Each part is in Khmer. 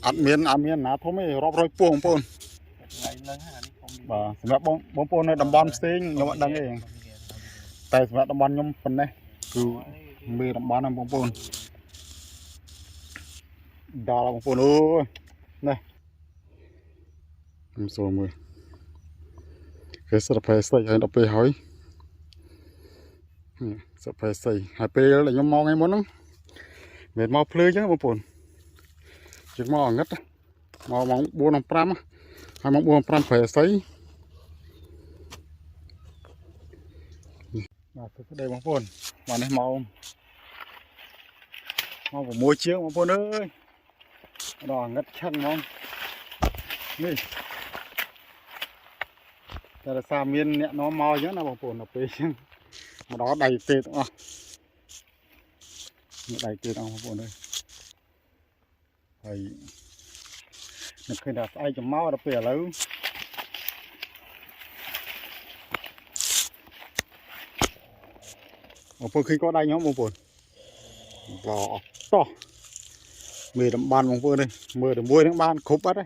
อัดเมียนนะทมไม่รอบร้อยพวงปนบ่สำหรับบางปนในตำบลซิงยมดังเองแต่สำหรับตำบลยมเป็นเนี่ยคือมีตำบลนั่นบางปนดาวบางปนโอ้ยนี่ผมส่งมือเฮ้ยสระเพใส่ให้ดอกเปย์หอยสระเพใส่ให้เปย์แล้วยมมองไงมั้งเม็ดมอเพลือจังบางปนจึงมองงัดมองบัวน้ำปรามให้มองบัวน้ำปรามเพย์ใส่มาคือđây bóng phồn mà này màu của môi chiếc bóng phồn ơi đỏ ngất chân không đi đây là xa miên nhẹ nó màu nhớ là bóng phồn là phê mà đó đầy tê đúng không đầy tê đâu bóng phồn ơi thì nó khi nào ai chấm máu là phê lớn bóng phồn khi có đây nhóm bóng phồn vỏ to mì đậm ban bóng phồn đây mưa đậm muối đậm ban khúc bắt đấy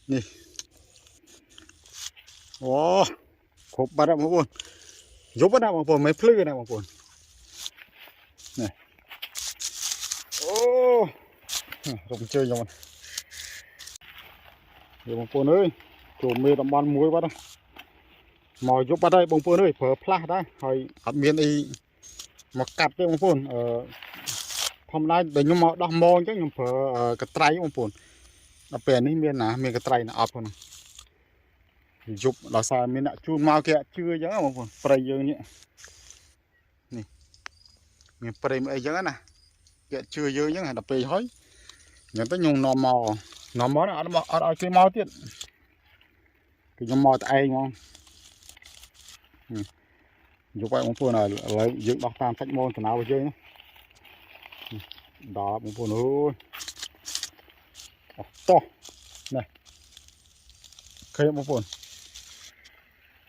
nè wow khúc bắt đấy bóng phồn giúp bắt đấy bóng phồn mấy phứ này bóng phồn này ô rộng chơi nhau này bóng phồn ơi chủ mì đậm ban muối bắt đấy mò giúp bắt đây bóng phồn ơi phở pla đấy hỏi ăn miên y mà cắt đấy bóng phồn hôm nay để nhung mò đo mò chứ nhung phở cái trái bóng phồn nó bền ní miên nè miên cái trái nó ấp thôi giúp là sao miên đã chun mau kia chưa giống bóng phồn trái dương nhỉ nè miên trái mấy giống nè kia chưa dương nhá đập bề hói nhận tới nhung nó mò ở cái mò tiết cái nhung mò tại ngon giúp vậy bóng phồn này lấy dựng đọc tam sách môn thế nào bây giờ nhé đó bóng phồn ơi to này khơi bóng phồn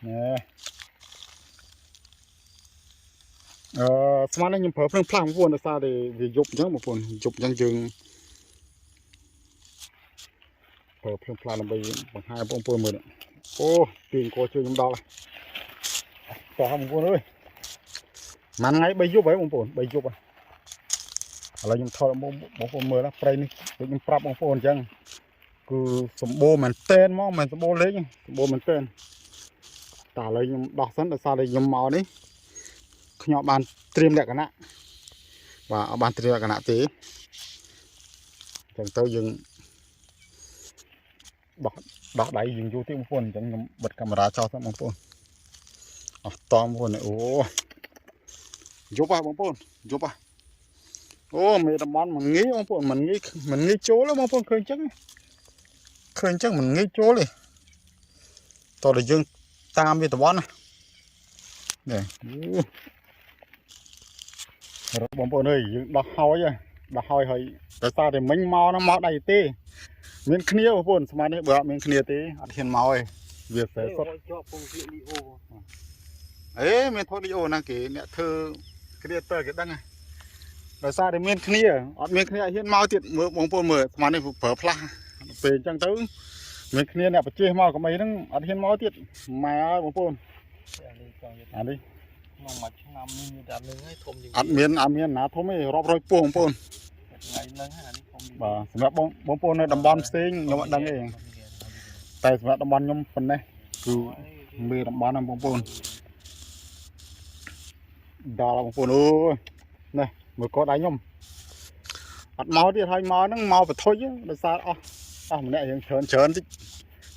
nè smart này nhưng phở phăng phăng bóng phồn là sao để vì giúp nhá bóng phồn giúp chẳng dừng phở phăng phăng là bây bằng hai bóng phồn mới đấy ô tiền cô chơi trong đó này to bóng phồn ơi màn ngay bây giúp vậy bóng phồn bây giúp à là những thợ bóng phồn mới là play này những prap bóng phồn chẳng cứ sầm bô mình tên mà mình sầm bô lấy sầm bô mình tên tả lấy những đọc sẵn là sao đây những màu đấy nhỏ bàn tiêm lại cái nạ và bàn tiêm lại cái nạ tí chẳng tôi dừng đọc đáy dừng vô tiếng bóng phồn chẳng bật camera cho bóng phồn to bóng phồn này ô giúp à bóng phồn giúp à ô mẹ đâm bắn mình nghĩ bóng phồn mình nghĩ chỗ lắm bóng phồn khơi chắc mình nghĩ chỗ đi tôi là dương tam với tờ bắn này rồi bóng phồn ơi đọc hoi hơi tại sao thì mình mau nó máu đầy tê miếng kia bóng phồn sao đấy bữa miếng kia tê ăn hiền máu ơi việc sẽ xuất ấy miếng thôi đi ô năng kỹ nè thơ creator cái đăng này tại sao thì miếng kia hiền máu tiệt mưa bóng phồn mưa sao đấy phở pla về chẳng tới miếng kia nè phải chơi máu có mấy đăng ăn hiền máu tiệt mà bóng phồn ăn đi ăn miênนะทมไม่รอบร้อยพวงปนบ่สำหรับบางปนในตำบลซิงยมดังเองแต่สำหรับตำบลยมเป็นเนี่ยคือมีตำบลนั่นบางปนดาวบางปนโอ้ยนี่มือก็ได้ยมอัดเมาที่ไทยเมานั่งเมาไปthôi chứ là sao mình lại chớn chứ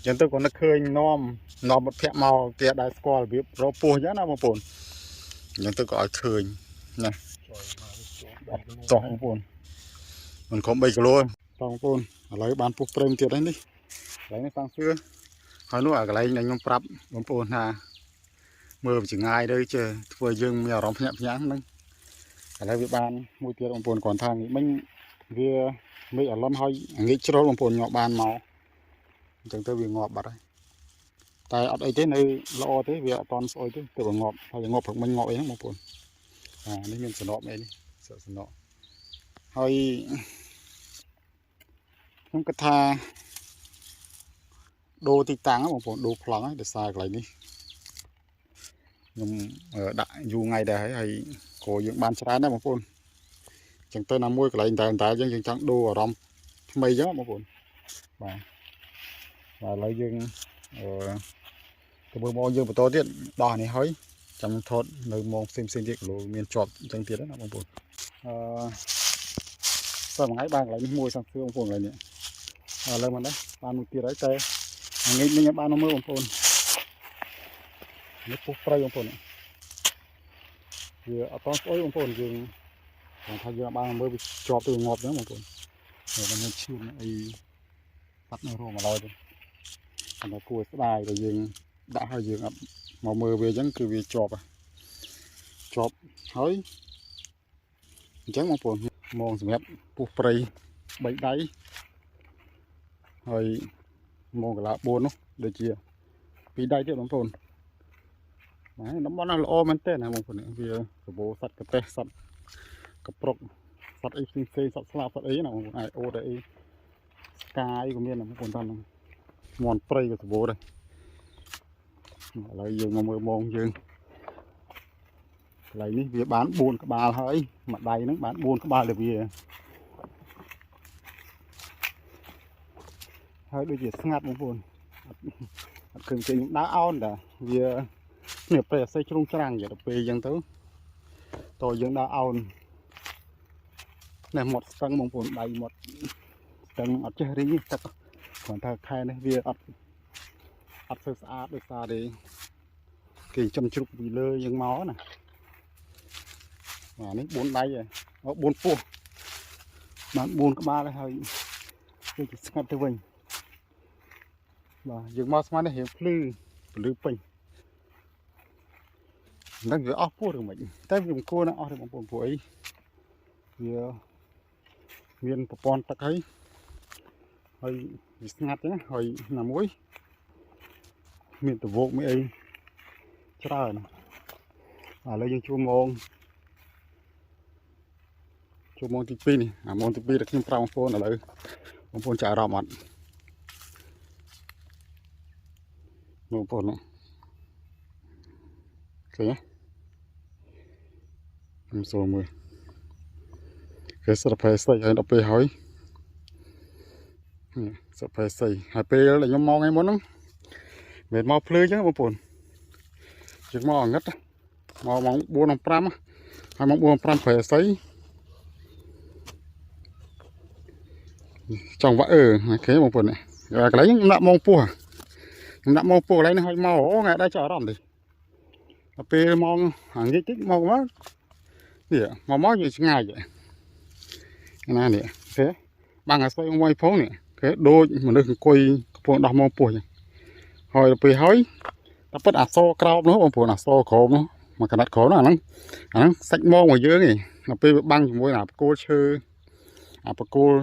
chẳng tôi còn nó khơi nom một phẹt màu kia đại squall biết rồi pua nhá nào bang pun chẳng tôi gọi khơi này to bang pun mình có 3 kg to bang pun lấy bán phục frame tiệt đấy đi lấy nó sang xưa hỏi nó ở cái này nhung prap bang pun ha mưa chỉ ngay đây chứ vừa dừng mèo rong nhẹ nhàng nâng cái này việc bán mua tiệt bang pun còn thang mình kia mấy ở lâm hơi nghĩ cho bang pun nhọ bàn màu chẳng tôi bị ngọt bật đấy tại ở đây thế này lo thế việc toàn sôi thế từ ngọt hay ngọt hoặc mình ngọt ấy một buồn nên mình sẽ nọ này sợ nọ hơi ខ្ញុំគិតថាដូរទីតាំងបងប្អូនដូរប្លង់ដោយសារកន្លែងនេះខ្ញុំដាក់យូរថ្ងៃដែរហើយក៏យើងបានច្រើនដែរបងប្អូនអញ្ចឹងទៅណាមួយកន្លែងតែយើងចង់ដូរអារម្មណ៍ថ្មីអញ្ចឹងបងប្អូនបាទឥឡូវយើងទៅមើលមកយើងបន្តទៀតដោះនេះហើយចាំថតនៅមកផ្សេងទៀតគីឡូមានជាប់អញ្ចឹងទៀតណាបងប្អូនតើមួយថ្ងៃបានកន្លែងនេះមួយសង្ឃើបងប្អូនកន្លែងនេះឥឡូវមិនដែរបានមួយទៀតហើយតែថ្ងៃនេះខ្ញុំបានមកមើលបងប្អូននេះពុះព្រៃបងប្អូនវាអត់តស្អុយបងប្អូនយើងថាយើងបានមើលវាជាប់ទៅងាប់អញ្ចឹងបងប្អូនតែមានឈាមអីបាត់នៅរោមឡើយទេតែគួរស្ដាយតែយើងដាក់ឲ្យយើងអត់មកមើលវាអញ្ចឹងគឺវាជាប់ហើយអញ្ចឹងបងប្អូនមកសម្រាប់ពុះព្រៃ3ដៃហើយមកកន្លះ4នោះដូចជា2ដៃទៀតបងប្អូនបាទតំបន់ហ្នឹងល្អមែនទេណាបងប្អូនវាសបោសត្វកទេសសត្វកប្រុកសត្វអីផ្សេងសត្វស្លាបសត្វអីណាបងប្អូនអាចអូតអីស្កាយក៏មានបងប្អូនតាមហ្នឹងមន់ព្រៃក៏សបោដែរឥឡូវយើងមកមើលមកយើងកន្លែងនេះវាបាន4ក្បាលហើយមួយដៃហ្នឹងបាន4ក្បាលទៅវាហើយដូចជាស្ងាត់បងប្អូនអត់ឃើញគេដើរអោនតាវានេះពេលអាស័យជ្រុងច្រាំងទៅពេលអញ្ចឹងទៅតើយើងដើរអោននេះមាត់ស្ទឹងបងប្អូនដៃមាត់ស្ទឹងអត់ចេះរីងទឹកគ្រាន់តែខែនេះវាអត់សូវស្អាតដោយសារទេគេចំជ្រុកពីលើយើងមកណាបាទនេះ4ដៃហើយ4ពោះបាន4ក្បាលហើយវាស្ងាត់ទៅវិញបាទយើងមកស្មាននេះរៀងភ្លឺពលឺពេញនឹងវាអស់ពោះឬមិនតែវាមិនគួរណាអស់ទេបងប្អូនព្រោះអីវាមានប្រព័ន្ធទឹកហើយវាស្ងាត់ណាហើយណាមួយមានតវោកមានអីច្រើនឥឡូវយើងជួម៉ោងទី2នេះម៉ោងទី2ដែលខ្ញុំប្រាប់បងប្អូនឥឡូវបងប្អូនចាអារម្មណ៍អត់បងប្អូនឃើញទេខ្ញុំសូមមើលគេសរភេស្អីហើយដល់ពេលហើយសរភេស្អីហើយពេលដែលខ្ញុំមកថ្ងៃមុនហ្នឹងមិនមកភ្លឺអញ្ចឹងបងប្អូនយើងមកងឹតមកម៉ោង4:05ហើយម៉ោង4:05ប្រហែលស្អីចង់វាក់គេបងប្អូននេះកន្លែងខ្ញុំដាក់ម៉ោងពោះកន្លែងនេះហើយមកថ្ងៃដែរចោលអារម្មណ៍ទេដល់ពេលម៉ោងហាងតិចមកនេះមកនិយាយឆ្ងាយណានេះគេបាំងអាស្អុយមួយផងនេះគេដូចមនុស្សអង្គុយកំពុងដោះម៉ោងពោះអញ្ចឹងហើយដល់ពេលហើយតែពិតអាសក្រោបនោះបងប្អូនអាសក្រោបនោះមកកណាត់ក្រោបនោះអាហ្នឹងសាច់ម៉ងរបស់យើងឯងដល់ពេលវាបាំងជាមួយអាបកូលឈើអាបកូល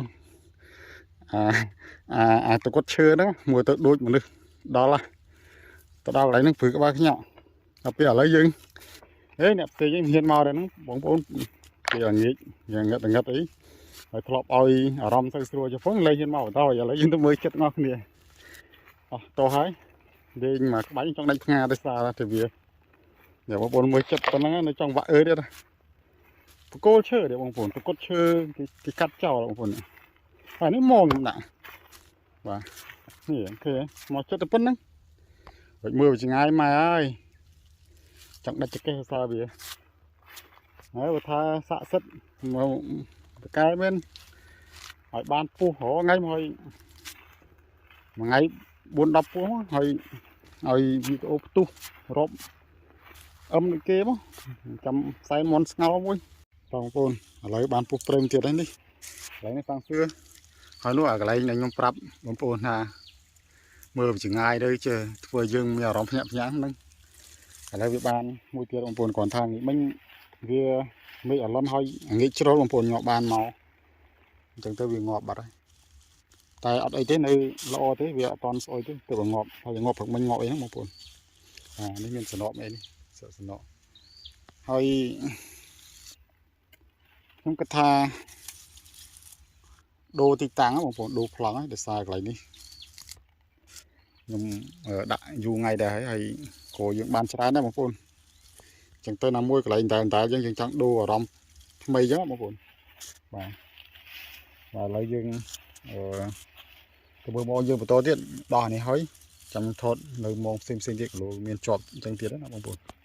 តកត់ឈើហ្នឹងមួយទៅដូចមនុស្សដល់ទៅដល់កន្លែងហ្នឹងព្រឺក្បាលខ្ញក់ដល់ពេលឥឡូវយើងអ្នកផ្ទៃយើងហ៊ានមកដែរហ្នឹងបងប្អូនគេងាកយ៉ាងងឹតអីហើយធ្លាប់ឲ្យអារម្មណ៍ទៅស្រួលចុះផងលេងហ៊ានមកបន្តឥឡូវយើងទៅមើលចិត្តរបស់គ្នាអស់តោះហើយលេងមកក្បាច់ចង់ដាច់ផ្ងាដោយសារតែវាបងប្អូនមើលចិត្តប៉ុណ្ណឹងនៅចង់វាក់ទេបកគោលឈើទេបងប្អូនប្រកត់ឈើគេកាត់ចោលបងប្អូនហើយនេះមកខ្ញុំដាក់បាទនេះគេមកចិត្តទៅប៉ុណ្ណឹងរួចមើលវាឆ្ងាយម៉ែអើយចង់ដាច់ចកេះសារវាហើយបើថាស័ក្តិសិទ្ធមកតកែមែនឲ្យបានពុះរថ្ងៃមកឲ្យមួយថ្ងៃ4-10ពុះហើយឲ្យវីដេអូផ្ទុះរាប់ដូចគេមកចាំខ្សែមន់ស្ងោមួយបងប្អូនឥឡូវបានពុះព្រឹមទៀតហើយនេះកន្លែងនេះខាងសឿហើយនោះអាកន្លែងដែលខ្ញុំប្រាប់បងប្អូនថាមើលវាឆ្ងាយទៅជើធ្វើយើងមានអារម្មណ៍ភ្ញាក់ផ្អើលហ្នឹងឥឡូវវាបានមួយទៀតបងប្អូនគ្រាន់ថាមិញវាមេឃអលន់ហើយងាកជ្រុលបងប្អូនងាប់បានមកអញ្ចឹងទៅវាងាប់បាត់ហើយតែអត់អីទេនៅល្អទេវាអត់តន់ស្អុយទេទៅវាងាប់ហើយងាប់ព្រឹកមិញងាប់អីហ្នឹងបងប្អូននេះមានសំណក់អីនេះសំណក់ហើយខ្ញុំគិតថា đồ thì tăng áបងđồប្លង់để xài cái nàyខ្ញុំដាក់យូរថ្ងៃដែរហើយក៏យើងបានច្រើនដែរបងប្អូនចឹងទៅណាមួយកន្លែងតែយើងចង់ដូរអារម្មណ៍ថ្មីចឹងបងប្អូនបាទឥឡូវយើងទៅមើលមកយើងបន្តទៀតដោះនេះហើយចាំថតនៅមកផ្សេងទៀតគីឡូមានជាប់ចឹងទៀតណាបងប្អូន